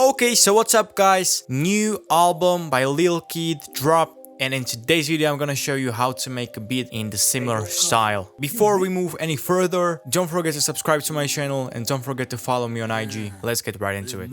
Okay, so what's up guys? New album by Lil Keed dropped. And in today's video, I'm gonna show you how to make a beat in the similar style. Before we move any further, don't forget to subscribe to my channel and don't forget to follow me on IG. Let's get right into it.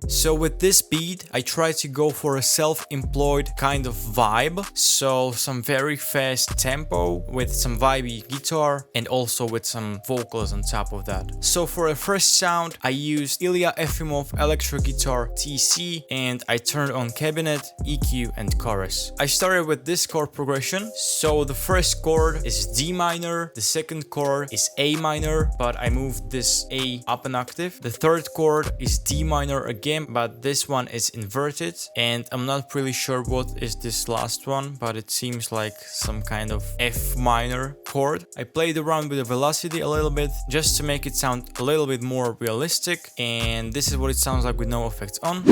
So with this beat, I try to go for a self-employed kind of vibe. So some very fast tempo with some vibey guitar and also with some vocals on top of that. So for a first sound, I used Ilya Efimov electro guitar TC and I turned on cabinet, EQ and chorus. I started with this chord progression. So the first chord is D minor, the second chord is A minor, but I moved this A up an octave. The third chord is D minor again, but this one is inverted and I'm not really sure what is this last one, but it seems like some kind of F minor chord. I played around with the velocity a little bit just to make it sound a little bit more realistic, and this is what it sounds like with no effects on.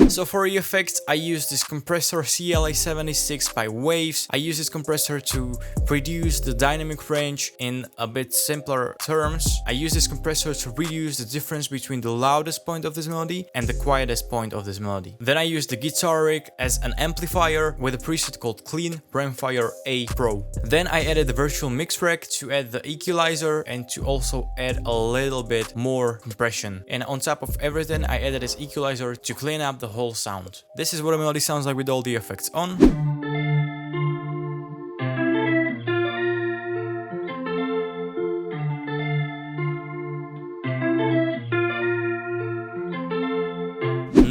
So for the effects, I use this compressor CLA76 by Waves. I use this compressor to reduce the dynamic range in a bit simpler terms. I use this compressor to reduce the difference between the loudest point of this melody and the quietest point of this melody. Then I use the guitar rig as an amplifier with a preset called Clean Bramfire A Pro. Then I added the virtual mix rack to add the equalizer and to also add a little bit more compression. And on top of everything, I added this equalizer to clean up the whole sound. This is what a melody sounds like with all the effects on.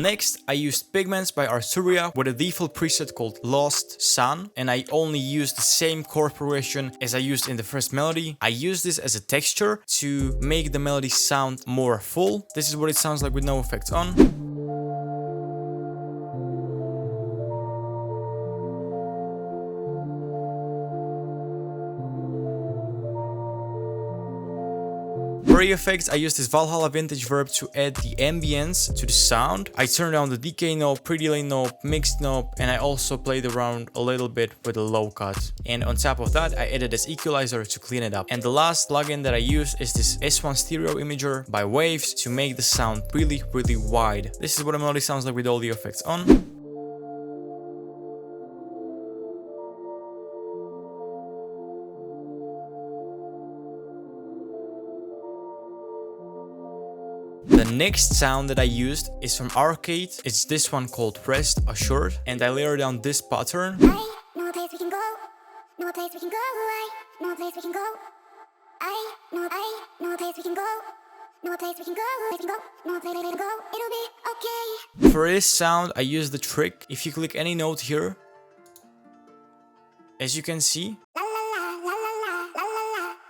Next, I used Pigments by Arturia with a default preset called Lost Sun, and I only used the same chord progression as I used in the first melody. I used this as a texture to make the melody sound more full. This is what it sounds like with no effects on. For the effects, I used this Valhalla Vintage Verb to add the ambience to the sound. I turned down the decay knob, pre-delay knob, mixed knob, and I also played around a little bit with the low cut. And on top of that, I added this equalizer to clean it up. And the last plugin that I use is this S1 Stereo Imager by Waves to make the sound really wide. This is what a melody sounds like with all the effects on. The next sound that I used is from Arcade. It's this one called Rest Assured, and I layer down this pattern. No place we can go, no place we can go, no place we can go. No place we can go, no place we can go, no place we can go, it'll be okay. For this sound, I use the trick. If you click any note here, as you can see,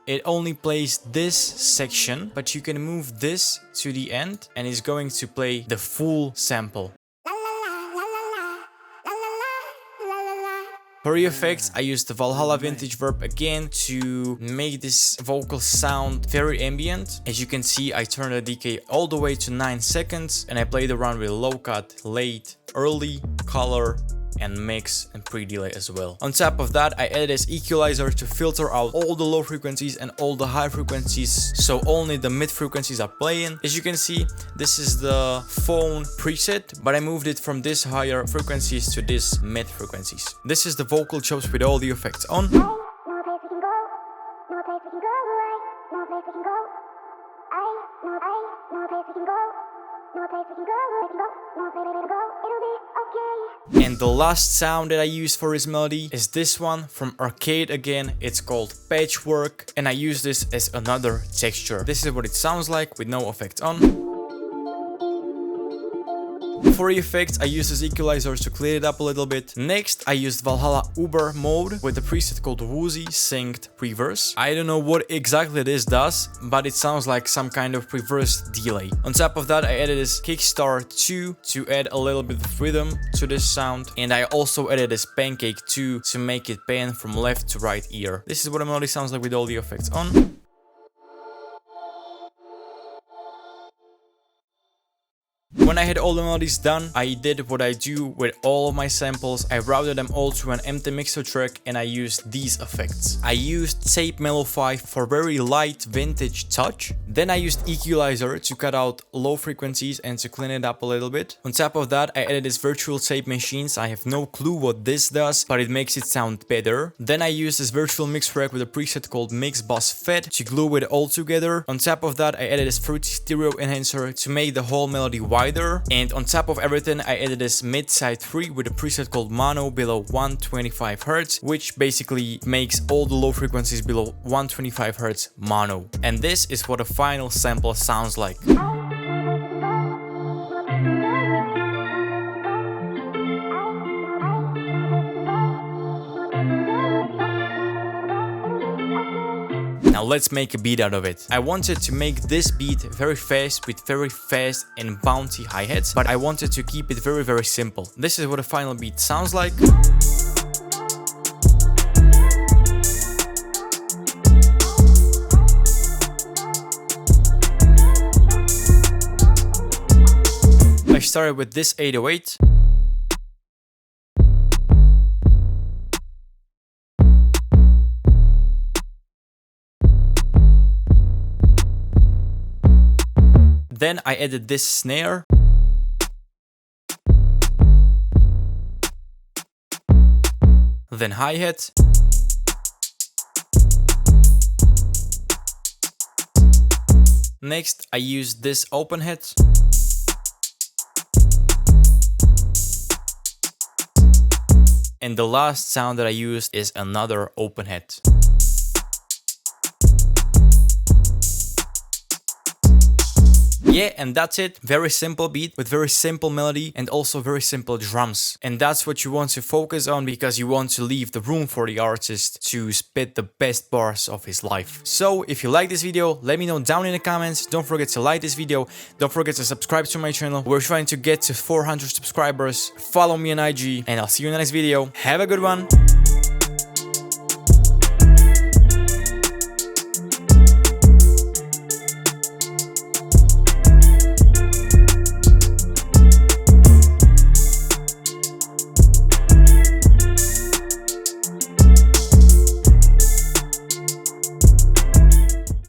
it only plays this section, but you can move this to the end and it's going to play the full sample. For the effects, I used the Valhalla Vintage Verb again to make this vocal sound very ambient. As you can see, I turned the decay all the way to 9 seconds and I played around with low cut, late, early, color, and mix and pre-delay as well. On top of that, I added this equalizer to filter out all the low frequencies and all the high frequencies, so only the mid frequencies are playing. As you can see, this is the phone preset, but I moved it from this higher frequencies to this mid frequencies. This is the vocal chops with all the effects on. No place we can go, no place we can go, no place we can go. No place we can go, no place we can go, no place we can go, it'll be okay. And the last sound that I used for this melody is this one from Arcade again. It's called Patchwork, and I use this as another texture. This is what it sounds like with no effects on. For effects, I used this equalizer to clean it up a little bit. Next, I used Valhalla Uber mode with a preset called Woozy Synced Reverse. I don't know what exactly this does, but it sounds like some kind of reverse delay. On top of that, I added this Kickstart 2 to add a little bit of rhythm to this sound, and I also added this Pancake 2 to make it pan from left to right ear. This is what a melody sounds like with all the effects on. When I had all the melodies done, I did what I do with all of my samples. I routed them all to an empty mixer track and I used these effects. I used Tape Mellow 5 for very light vintage touch. Then I used Equalizer to cut out low frequencies and to clean it up a little bit. On top of that, I added this virtual tape machines. I have no clue what this does, but it makes it sound better. Then I used this virtual mix rack with a preset called Mix Bus Fed to glue it all together. On top of that, I added this Fruity Stereo enhancer to make the whole melody wider. And on top of everything, I added this mid-side 3 with a preset called Mono below 125 Hz, which basically makes all the low frequencies below 125 Hz mono. And this is what a final sample sounds like. Now let's make a beat out of it. I wanted to make this beat very fast with very fast and bouncy hi-hats, but I wanted to keep it very simple. This is what a final beat sounds like. I started with this 808. Then I added this snare. Then hi-hat. Next, I used this open hat. And the last sound that I used is another open hat. Yeah, and that's it. Very simple beat with very simple melody and also very simple drums. And that's what you want to focus on because you want to leave the room for the artist to spit the best bars of his life. So if you like this video, let me know down in the comments. Don't forget to like this video. Don't forget to subscribe to my channel. We're trying to get to 400 subscribers. Follow me on IG and I'll see you in the next video. Have a good one.